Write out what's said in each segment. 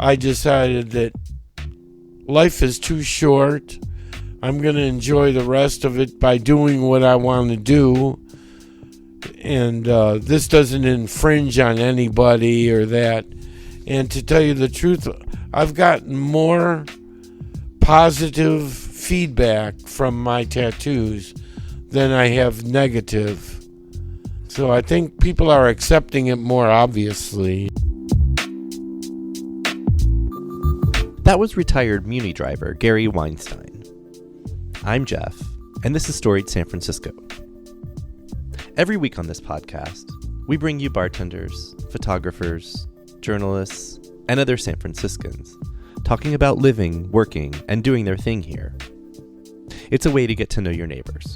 I decided that life is too short. I'm going to enjoy the rest of it by doing what I want to do. And this doesn't infringe on anybody or that. And to tell you the truth, I've gotten more positive feedback from my tattoos than I have negative. So I think people are accepting it more, obviously. That was retired Muni driver Gary Weinstein. I'm Jeff, and this is Storied San Francisco. Every week on this podcast, we bring you bartenders, photographers, journalists, and other San Franciscans talking about living, working, and doing their thing here. It's a way to get to know your neighbors.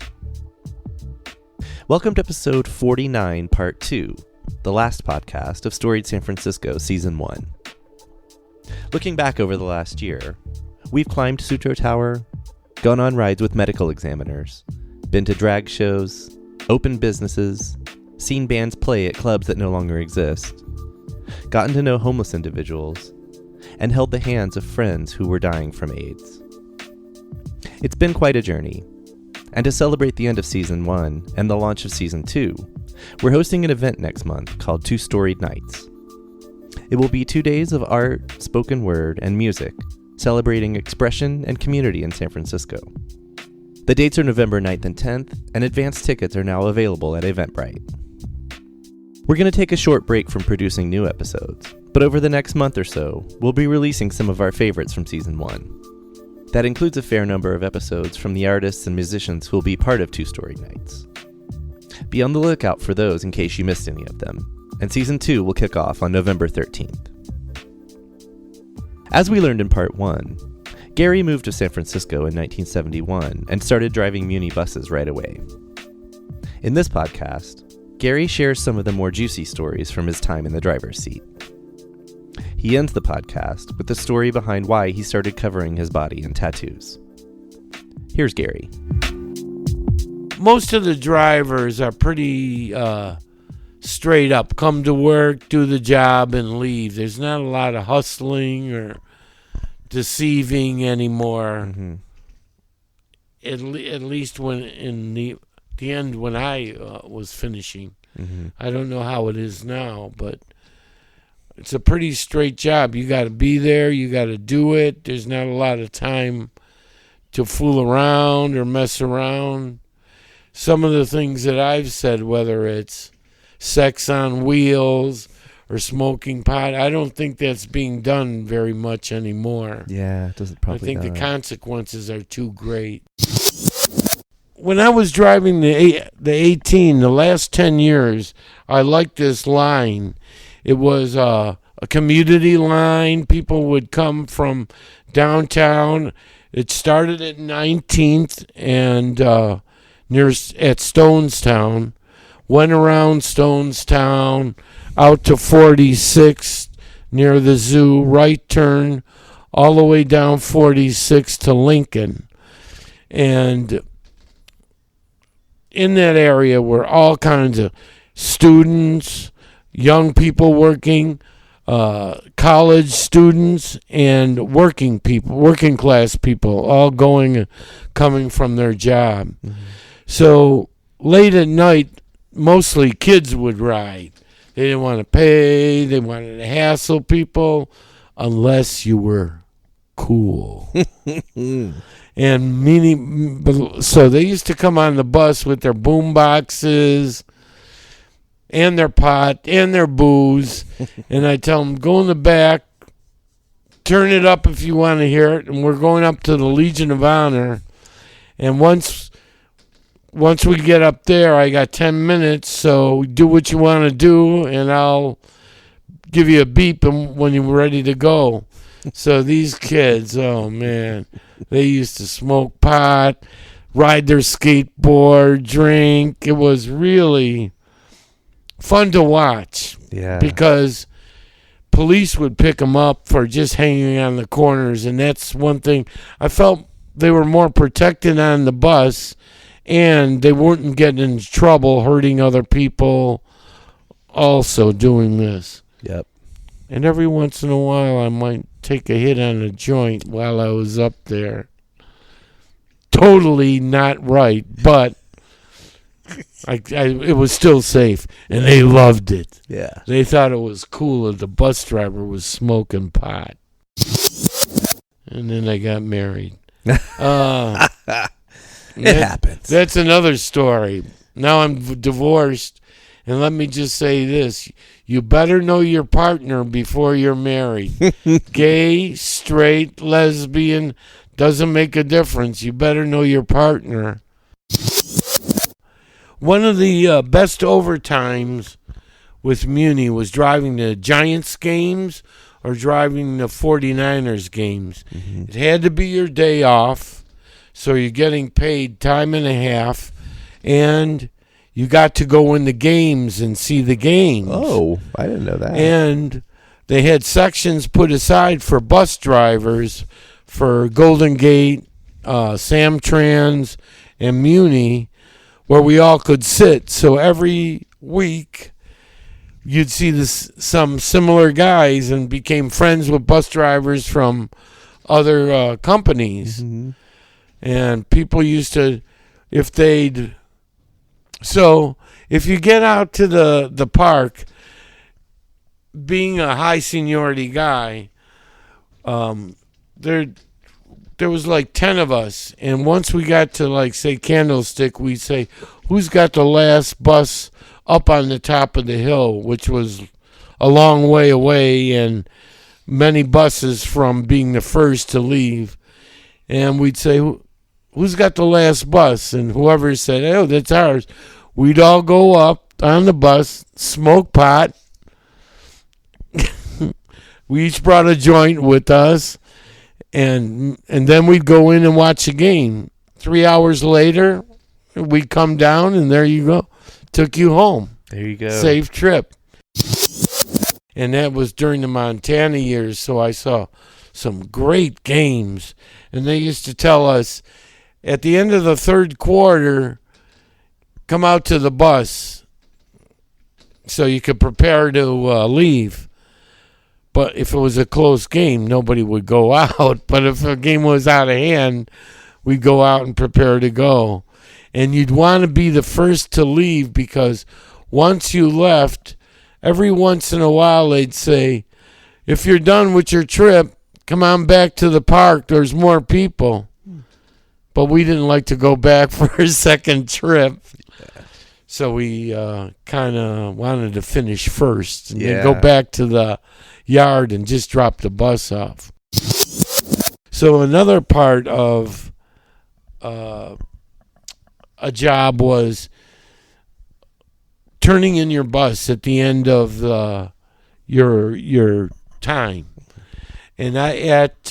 Welcome to episode 49, part 2, the last podcast of Storied San Francisco, season 1. Looking back over the last year, we've climbed Sutro Tower, gone on rides with medical examiners, been to drag shows, opened businesses, seen bands play at clubs that no longer exist, gotten to know homeless individuals, and held the hands of friends who were dying from AIDS. It's been quite a journey, and to celebrate the end of Season 1 and the launch of Season 2, we're hosting an event next month called 2 Storied Nights. It will be 2 days of art, spoken word, and music, celebrating expression and community in San Francisco. The dates are November 9th and 10th, and advance tickets are now available at Eventbrite. We're going to take a short break from producing new episodes, but over the next month or so, we'll be releasing some of our favorites from Season 1. That includes a fair number of episodes from the artists and musicians who will be part of 2 Storied Nights. Be on the lookout for those in case you missed any of them, and Season 2 will kick off on November 13th. As we learned in part 1, Gary moved to San Francisco in 1971 and started driving Muni buses right away. In this podcast, Gary shares some of the more juicy stories from his time in the driver's seat. He ends the podcast with the story behind why he started covering his body in tattoos. Here's Gary. Most of the drivers are pretty straight up. Come to work, do the job, and leave. There's not a lot of hustling or deceiving anymore. Mm-hmm. At least when in the end when I was finishing. Mm-hmm. I don't know how it is now, but it's a pretty straight job. You got to be there. You got to do it. There's not a lot of time to fool around or mess around. Some of the things that I've said, whether it's sex on wheels or smoking pot, I don't think that's being done very much anymore. Yeah, it doesn't probably. I think the consequences are too great. When I was driving the 18, the last 10 years, I liked this line. It was a community line. People would come from downtown. It started at 19th and near at Stonestown. Went around Stonestown, out to 46th near the zoo, right turn, all the way down 46 to Lincoln. And in that area were all kinds of students, young people working, college students, and working people, working class people, all coming from their job. Mm-hmm. So late at night, mostly kids would ride. They didn't want to pay. They wanted to hassle people unless you were cool. And so they used to come on the bus with their boom boxes and their pot and their booze. And I tell them, go in the back, turn it up if you want to hear it. And we're going up to the Legion of Honor. And once we get up there, I got 10 minutes, so do what you want to do, and I'll give you a beep when you're ready to go. So these kids, oh, man, they used to smoke pot, ride their skateboard, drink. It was really fun to watch. Yeah. Because police would pick them up for just hanging on the corners, and that's one thing. I felt they were more protected on the bus, and they wouldn't get in trouble hurting other people also doing this. Yep. And every once in a while I might take a hit on a joint while I was up there. Totally not right, but it was still safe, and they loved it. Yeah. They thought it was cool that the bus driver was smoking pot. And then I got married. It happens. That's another story. Now I'm divorced, and let me just say this. You better know your partner before you're married. Gay, straight, lesbian, doesn't make a difference. You better know your partner. One of the best overtimes with Muni was driving the Giants games or driving the 49ers games. Mm-hmm. It had to be your day off, so you're getting paid time and a half, and you got to go in the games and see the games. Oh, I didn't know that. And they had sections put aside for bus drivers for Golden Gate, Samtrans, and Muni, where we all could sit. So every week you'd see some similar guys and became friends with bus drivers from other companies. Mm-hmm. And people used to, if you get out to the park, being a high seniority guy, there was like 10 of us, and once we got to, like, say, Candlestick, we'd say, who's got the last bus up on the top of the hill, which was a long way away and many buses from being the first to leave. And we'd say, who's got the last bus? And whoever said, oh, that's ours, we'd all go up on the bus, smoke pot. We each brought a joint with us. And then we'd go in and watch the game. 3 hours later, we'd come down, and there you go. Took you home. There you go. Safe trip. And that was during the Montana years, so I saw some great games. And they used to tell us, at the end of the third quarter, come out to the bus so you could prepare to leave. But if it was a close game, nobody would go out. But if a game was out of hand, we'd go out and prepare to go. And you'd want to be the first to leave, because once you left, every once in a while they'd say, if you're done with your trip, come on back to the park. There's more people. But we didn't like to go back for a second trip. So we kind of wanted to finish first and then go back to the yard and just drop the bus off. So another part of a job was turning in your bus at the end of your time. And at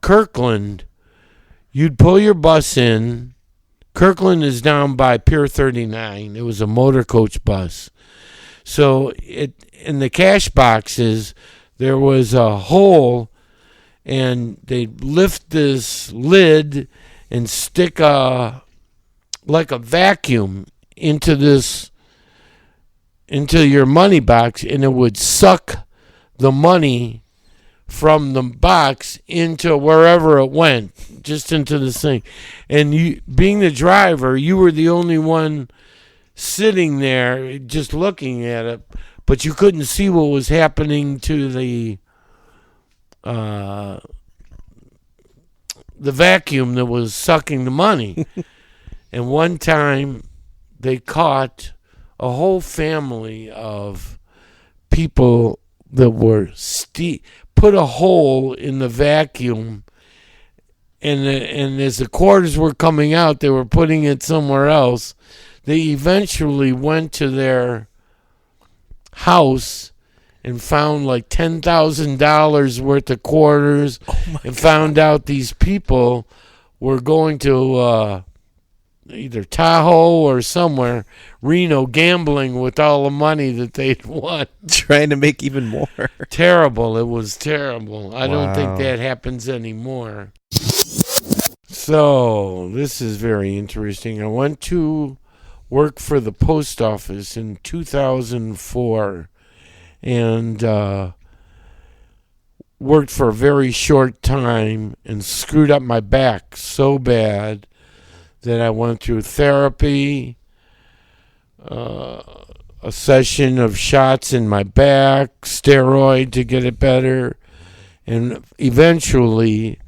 Kirkland, you'd pull your bus in. Kirkland is down by Pier 39. It was a motor coach bus. So in the cash boxes, there was a hole, and they'd lift this lid and stick like a vacuum into your money box, and it would suck the money from the box into wherever it went, just into the thing. And you, being the driver, you were the only one sitting there just looking at it, but you couldn't see what was happening to the vacuum that was sucking the money. And one time they caught a whole family of people that were put a hole in the vacuum, and as the quarters were coming out, they were putting it somewhere else. They eventually went to their house and found like $10,000 worth of quarters, and found out these people were going to either Tahoe or somewhere, Reno, gambling with all the money that they'd won. Trying to make even more. Terrible. It was terrible. I don't think that happens anymore. So, this is very interesting. I went to work for the post office in 2004, and worked for a very short time and screwed up my back so bad that I went through therapy, a session of shots in my back, steroid to get it better, and eventually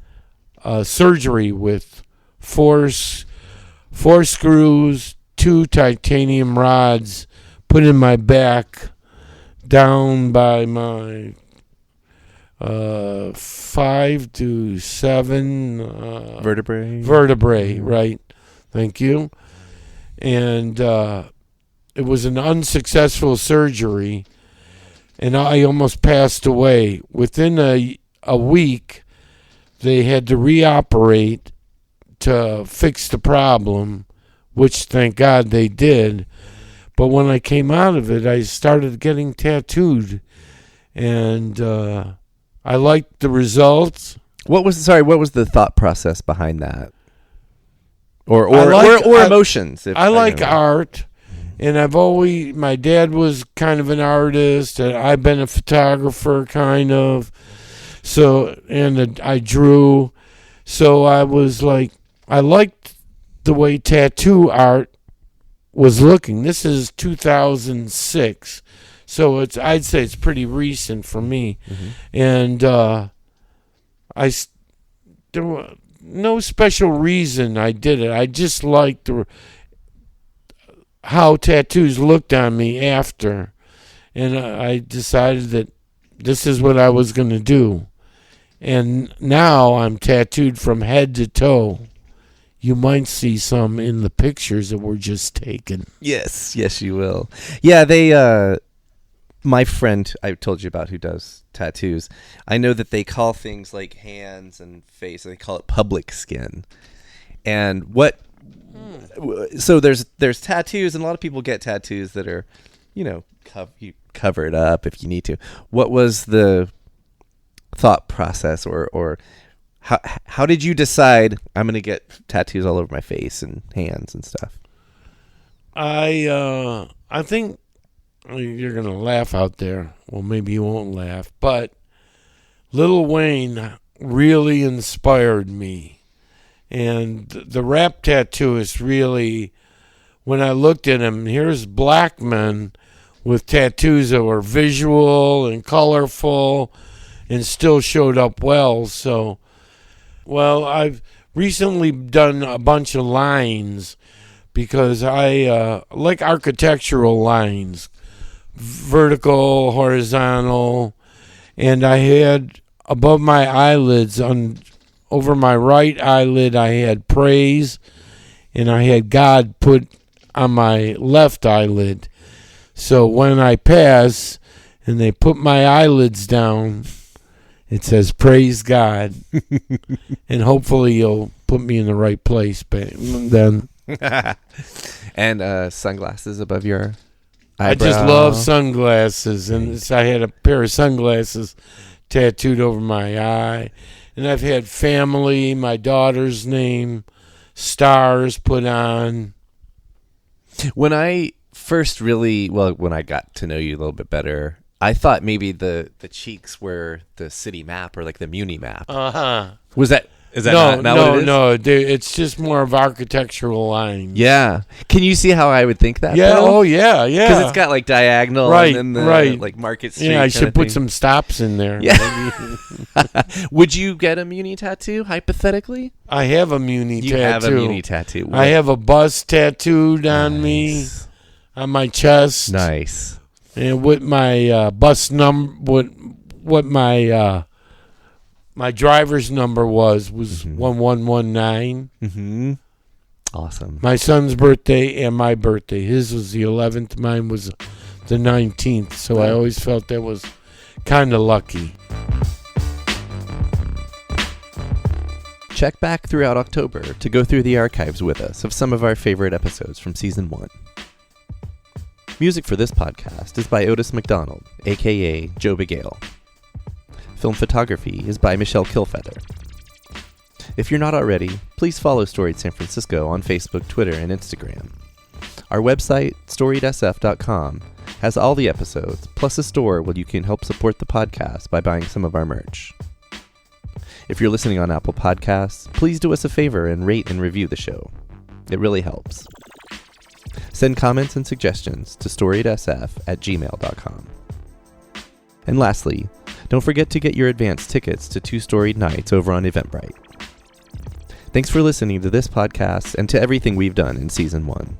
surgery with four screws, 2 titanium rods put in my back down by my 5 to 7 vertebrae, right? Thank you. And it was an unsuccessful surgery, and I almost passed away. Within a week, they had to reoperate to fix the problem, which thank God they did. But when I came out of it, I started getting tattooed, and I liked the results. What was the thought process behind that? Or emotions? I like art, and my dad was kind of an artist, and I've been a photographer, kind of. So, and I drew. So I was like, I liked the way tattoo art was looking. This is 2006. So I'd say it's pretty recent for me. Mm-hmm. And there was no special reason I did it. I just liked how tattoos looked on me after. And I decided that this is what I was going to do. And now I'm tattooed from head to toe. You might see some in the pictures that were just taken. Yes, you will. Yeah, my friend I told you about who does tattoos, I know that they call things like hands and face, they call it public skin. And so there's tattoos, and a lot of people get tattoos that are, you cover it up if you need to. What was the thought process, or how did you decide I'm going to get tattoos all over my face and hands and stuff? I think you're going to laugh out there. Well, maybe you won't laugh, but Lil Wayne really inspired me. And the rap tattooist really, when I looked at him, here's black men with tattoos that were visual and colorful and still showed up well. So, I've recently done a bunch of lines because I like architectural lines, vertical, horizontal, and I had above my eyelids, over my right eyelid, I had praise, and I had God put on my left eyelid. So when I pass and they put my eyelids down, it says, praise God. And hopefully you'll put me in the right place then. And sunglasses above your eyebrow. I just love sunglasses. And I had a pair of sunglasses tattooed over my eye. And I've had family, my daughter's name, stars put on. When I first when I got to know you a little bit better, I thought maybe the cheeks were the city map or like the Muni map. Uh-huh. Is that not what it is? No, it's just more of architectural lines. Yeah. Can you see how I would think that? Yeah, though? Oh yeah. Because it's got like diagonal, right, and then right. like Market Street. Yeah, I should put some stops in there. Yeah. Would you get a Muni tattoo, hypothetically? I have a Muni tattoo. You have a Muni tattoo. I have a bus tattooed on me, on my chest. Nice. And with my bus number, what my driver's number was 1119. Mm-hmm. Awesome. My son's birthday and my birthday. His was the 11th. Mine was the 19th. So I always felt that was kind of lucky. Check back throughout October to go through the archives with us of some of our favorite episodes from Season 1. Music for this podcast is by Otis McDonald, a.k.a. Joe Bigale. Film photography is by Michelle Kilfeather. If you're not already, please follow Storied San Francisco on Facebook, Twitter, and Instagram. Our website, storiedsf.com, has all the episodes, plus a store where you can help support the podcast by buying some of our merch. If you're listening on Apple Podcasts, please do us a favor and rate and review the show. It really helps. Send comments and suggestions to storiedsf@gmail.com. And lastly, don't forget to get your advance tickets to 2 Storied nights over on Eventbrite. Thanks for listening to this podcast and to everything we've done in Season 1.